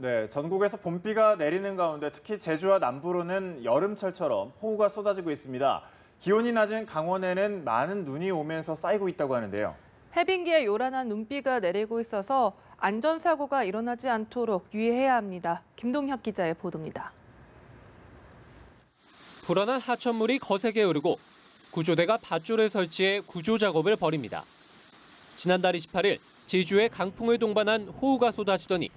네, 전국에서 봄비가 내리는 가운데 특히 제주와 남부로는 여름철처럼 호우가 쏟아지고 있습니다. 기온이 낮은 강원에는 많은 눈이 오면서 쌓이고 있다고 하는데요. 해빙기에 요란한 눈비가 내리고 있어서 안전사고가 일어나지 않도록 유의해야 합니다. 김동혁 기자의 보도입니다. 불어난 하천물이 거세게 흐르고 구조대가 밧줄을 설치해 구조 작업을 벌입니다. 지난달 28일 제주에 강풍을 동반한 호우가 쏟아지더니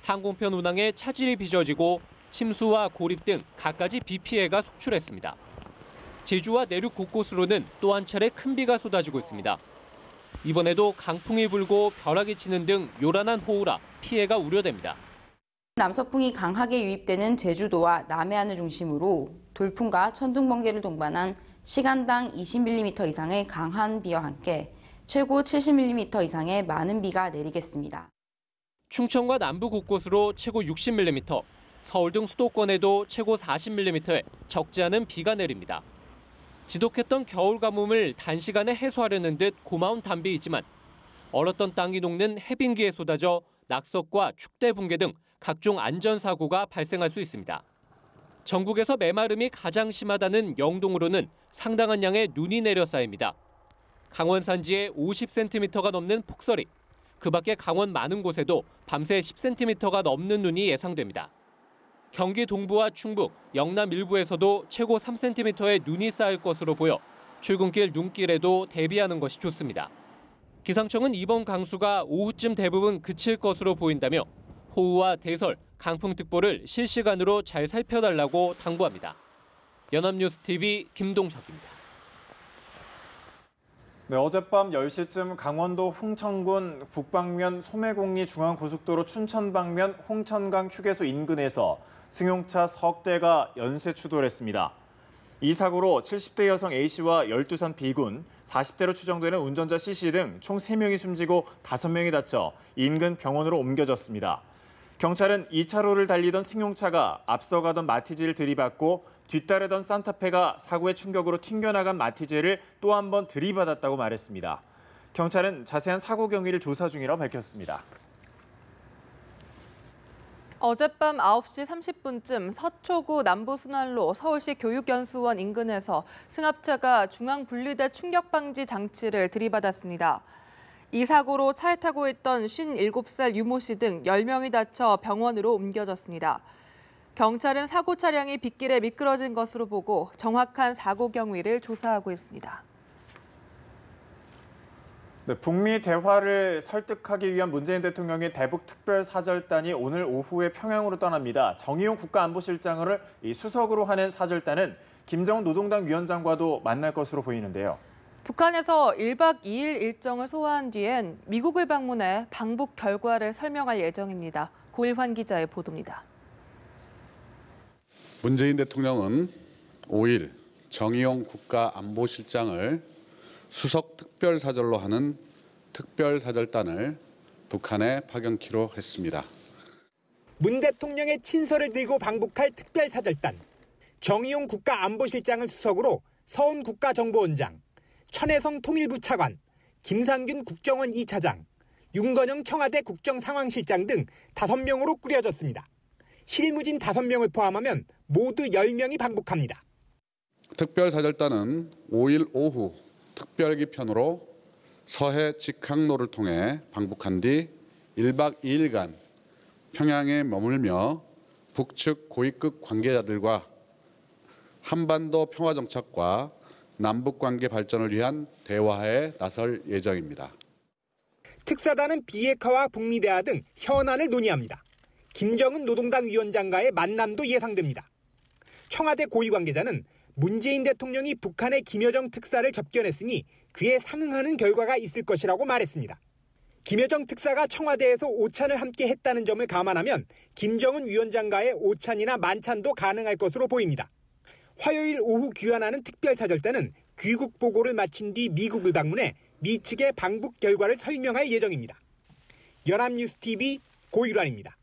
항공편 운항에 차질이 빚어지고 침수와 고립 등 갖가지 비 피해가 속출했습니다. 제주와 내륙 곳곳으로는 또 한 차례 큰 비가 쏟아지고 있습니다. 이번에도 강풍이 불고 벼락이 치는 등 요란한 호우라 피해가 우려됩니다. 남서풍이 강하게 유입되는 제주도와 남해안을 중심으로 돌풍과 천둥, 번개를 동반한 시간당 20mm 이상의 강한 비와 함께 최고 70mm 이상의 많은 비가 내리겠습니다. 충청과 남부 곳곳으로 최고 60mm, 서울 등 수도권에도 최고 40mm의 적지 않은 비가 내립니다. 지독했던 겨울 가뭄을 단시간에 해소하려는 듯 고마운 단비이지만 얼었던 땅이 녹는 해빙기에 쏟아져 낙석과 축대 붕괴 등 각종 안전사고가 발생할 수 있습니다. 전국에서 메마름이 가장 심하다는 영동으로는 상당한 양의 눈이 내려 쌓입니다. 강원 산지에 50cm가 넘는 폭설이, 그 밖에 강원 많은 곳에도 밤새 10cm가 넘는 눈이 예상됩니다. 경기 동부와 충북, 영남 일부에서도 최고 3cm의 눈이 쌓일 것으로 보여 출근길 눈길에도 대비하는 것이 좋습니다. 기상청은 이번 강수가 오후쯤 대부분 그칠 것으로 보인다며 호우와 대설, 강풍특보를 실시간으로 잘 살펴달라고 당부합니다. 연합뉴스TV 김동혁입니다. 네, 어젯밤 10시쯤 강원도 홍천군 북방면 소매공리 중앙고속도로 춘천 방면 홍천강 휴게소 인근에서 승용차 석 대가 연쇄 추돌했습니다. 이 사고로 70대 여성 A씨와 12살 B군, 40대로 추정되는 운전자 C씨 등 총 3명이 숨지고 5명이 다쳐 인근 병원으로 옮겨졌습니다. 경찰은 2차로를 달리던 승용차가 앞서가던 마티즈를 들이받고 뒤따르던 산타페가 사고의 충격으로 튕겨나간 마티즈를 또 한 번 들이받았다고 말했습니다. 경찰은 자세한 사고 경위를 조사 중이라고 밝혔습니다. 어젯밤 9시 30분쯤 서초구 남부순환로 서울시 교육연수원 인근에서 승합차가 중앙분리대 충격방지 장치를 들이받았습니다. 이 사고로 차에 타고 있던 57살 유모 씨 등 10명이 다쳐 병원으로 옮겨졌습니다. 경찰은 사고 차량이 빗길에 미끄러진 것으로 보고 정확한 사고 경위를 조사하고 있습니다. 네, 북미 대화를 설득하기 위한 문재인 대통령의 대북 특별사절단이 오늘 오후에 평양으로 떠납니다. 정의용 국가안보실장을 수석으로 하는 사절단은 김정은 노동당 위원장과도 만날 것으로 보이는데요. 북한에서 1박 2일 일정을 소화한 뒤엔 미국을 방문해 방북 결과를 설명할 예정입니다. 고일환 기자의 보도입니다. 문재인 대통령은 5일 정의용 국가안보실장을 수석 특별사절로 하는 특별사절단을 북한에 파견키로 했습니다. 문 대통령의 친서를 들고 방북할 특별사절단, 정의용 국가안보실장을 수석으로 서훈 국가정보원장, 천혜성 통일부 차관, 김상균 국정원 2차장, 윤건영 청와대 국정상황실장 등 5명으로 꾸려졌습니다. 실무진 5명을 포함하면 모두 10명이 방북합니다. 특별사절단은 5일 오후 특별기 편으로 서해 직항로를 통해 방북한 뒤 1박 2일간 평양에 머물며 북측 고위급 관계자들과 한반도 평화정착과 남북관계 발전을 위한 대화에 나설 예정입니다. 특사단은 비핵화와 북미 대화 등 현안을 논의합니다. 김정은 노동당 위원장과의 만남도 예상됩니다. 청와대 고위 관계자는 문재인 대통령이 북한의 김여정 특사를 접견했으니 그에 상응하는 결과가 있을 것이라고 말했습니다. 김여정 특사가 청와대에서 오찬을 함께 했다는 점을 감안하면 김정은 위원장과의 오찬이나 만찬도 가능할 것으로 보입니다. 화요일 오후 귀환하는 특별사절단은 귀국 보고를 마친 뒤 미국을 방문해 미 측의 방북 결과를 설명할 예정입니다. 연합뉴스TV 고일환입니다.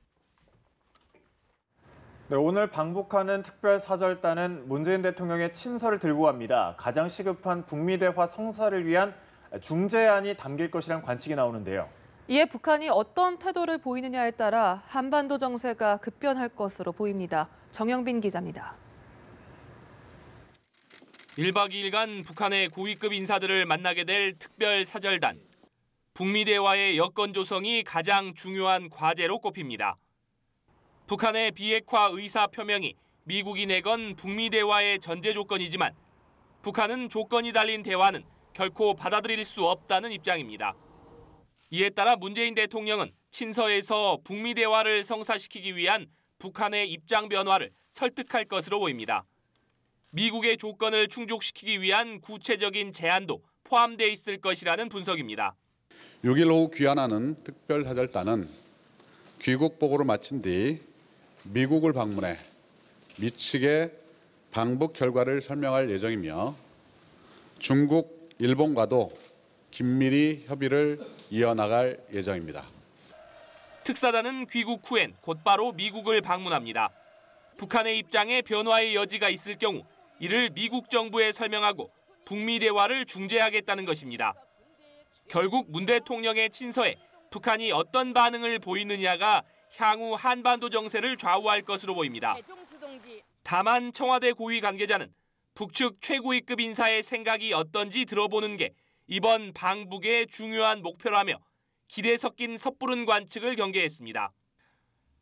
네, 오늘 방북하는 특별사절단은 문재인 대통령의 친서를 들고 갑니다. 가장 시급한 북미 대화 성사를 위한 중재안이 담길 것이란 관측이 나오는데요. 이에 북한이 어떤 태도를 보이느냐에 따라 한반도 정세가 급변할 것으로 보입니다. 정영빈 기자입니다. 1박 2일간 북한의 고위급 인사들을 만나게 될 특별 사절단. 북미 대화의 여건 조성이 가장 중요한 과제로 꼽힙니다. 북한의 비핵화 의사 표명이 미국이 내건 북미 대화의 전제 조건이지만 북한은 조건이 달린 대화는 결코 받아들일 수 없다는 입장입니다. 이에 따라 문재인 대통령은 친서에서 북미 대화를 성사시키기 위한 북한의 입장 변화를 설득할 것으로 보입니다. 미국의 조건을 충족시키기 위한 구체적인 제안도 포함돼 있을 것이라는 분석입니다. 6일 오후 귀환하는 특별사절단은 귀국 보고를 마친 뒤 미국을 방문해 미측의 방북 결과를 설명할 예정이며 중국, 일본과도 긴밀히 협의를 이어나갈 예정입니다. 특사단은 귀국 후엔 곧바로 미국을 방문합니다. 북한의 입장에 변화의 여지가 있을 경우 이를 미국 정부에 설명하고 북미 대화를 중재하겠다는 것입니다. 결국 문 대통령의 친서에 북한이 어떤 반응을 보이느냐가 향후 한반도 정세를 좌우할 것으로 보입니다. 다만 청와대 고위 관계자는 북측 최고위급 인사의 생각이 어떤지 들어보는 게 이번 방북의 중요한 목표라며 기대 섞인 섣부른 관측을 경계했습니다.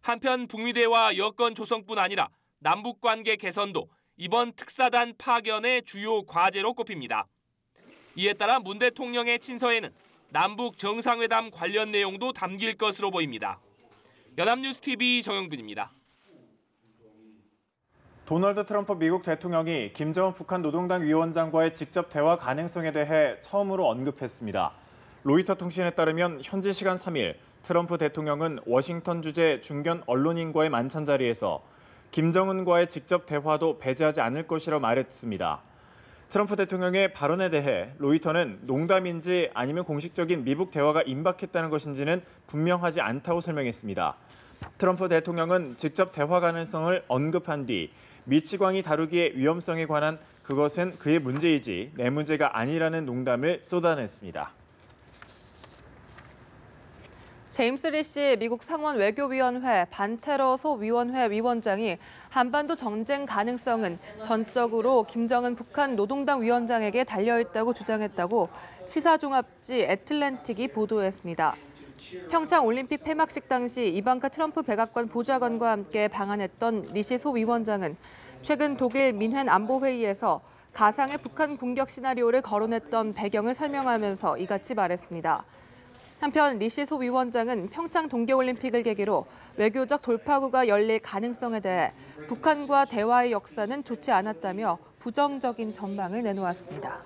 한편 북미 대화 여건 조성뿐 아니라 남북 관계 개선도 이번 특사단 파견의 주요 과제로 꼽힙니다. 이에 따라 문 대통령의 친서에는 남북 정상회담 관련 내용도 담길 것으로 보입니다. 연합뉴스TV 정영빈입니다. 도널드 트럼프 미국 대통령이 김정은 북한 노동당 위원장과의 직접 대화 가능성에 대해 처음으로 언급했습니다. 로이터 통신에 따르면 현지 시간 3일 트럼프 대통령은 워싱턴 주재 중견 언론인과의 만찬 자리에서 김정은과의 직접 대화도 배제하지 않을 것이라고 말했습니다. 트럼프 대통령의 발언에 대해 로이터는 농담인지 아니면 공식적인 미북 대화가 임박했다는 것인지는 분명하지 않다고 설명했습니다. 트럼프 대통령은 직접 대화 가능성을 언급한 뒤 미치광이 다루기의 위험성에 관한 그것은 그의 문제이지 내 문제가 아니라는 농담을 쏟아냈습니다. 제임스 리시 미국 상원 외교위원회 반테러 소위원회 위원장이 한반도 전쟁 가능성은 전적으로 김정은 북한 노동당 위원장에게 달려있다고 주장했다고 시사종합지 애틀랜틱이 보도했습니다. 평창 올림픽 폐막식 당시 이방카 트럼프 백악관 보좌관과 함께 방한했던 리시 소위원장은 최근 독일 민헨 안보회의에서 가상의 북한 공격 시나리오를 거론했던 배경을 설명하면서 이같이 말했습니다. 한편 리시 소위원장은 평창 동계올림픽을 계기로 외교적 돌파구가 열릴 가능성에 대해 북한과 대화의 역사는 좋지 않았다며 부정적인 전망을 내놓았습니다.